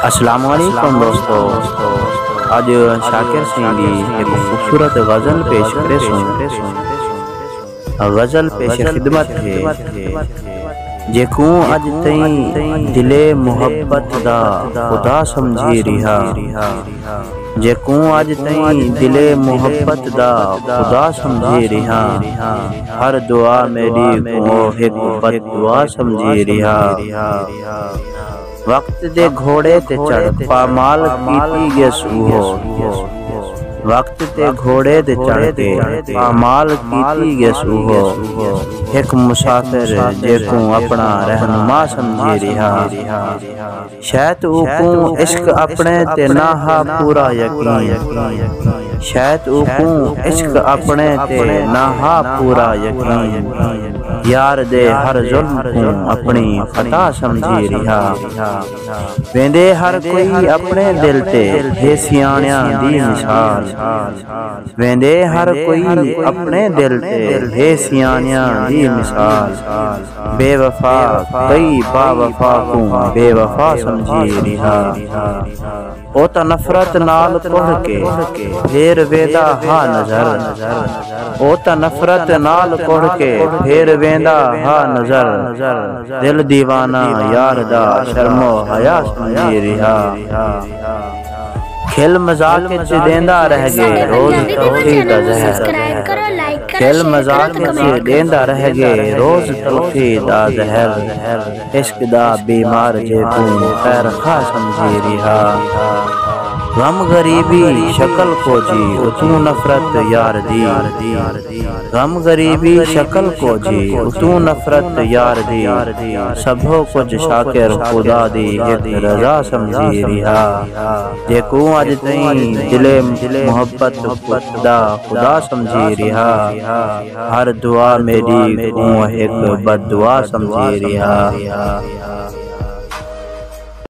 السلام علیکم دوستو، آج شاکر سنگھ دی ایک خوبصورت غزل پیش کرے سوں۔ غزل پیش خدمت ہے۔ جیکوں اج تئیں دلے محبت دا خدا سمجھی رہا، جیکوں اج تئیں دلے محبت دا خدا سمجھی رہا، ہر دعا میری کو ایک بد دعا سمجھی رہا۔ وقت دے گھوڑے تے چڑھ پامال کیتی گے سوہو، وقت تے گھوڑے تے چڑھ کے پامال کیتی گے سوہو، ایک مسافر جیکوں اپنا رہنما سمجھی رہا، شاید اوکوں عشق اپنے تے نہ ہا پورا یقین، شاید اوکوں عشق اپنے تے نہ ہا پورا یقین، یار دے ہر ظلم کو اپنی خطا سمجھی رہا، ویندے ہر کوئی اپنے دل تے ہے سیانیاں دی مثال، ویندے ہر کوئی اپنے دل تے ہے سیانیاں دی مثال، بے وفا کئی با وفا کو بے وفا سمجھی رہا، او تا نفرت نال پڑھ کے پھر ویدا ہا نظر، او تا نفرت نال پڑھ کے پھر ویدا ہا نظر، دل دیوانہ یار دا شرم و حیا سمجھی رہا، کھل مذاق وچ دیندا رہ گئے روز تلخی دا زہر، کھل مذاق وچ دیندا رہ گئے روز تلخی دا زہر، عشق دا بیمار جے کو خیر خواہ سمجھی رہا، غم غریبی شکل کو جی اتوں نفرت یار دی، غم غریبی شکل کو جی اتوں نفرت یار دی، سبھو کچھ شاکر خدا دی ایک رضا سمجھی رہا، جیکوں اج تئیں دلے محبت دا خدا سمجھی رہا، ہر دعا میری کو ایک بد دعا سمجھی رہا۔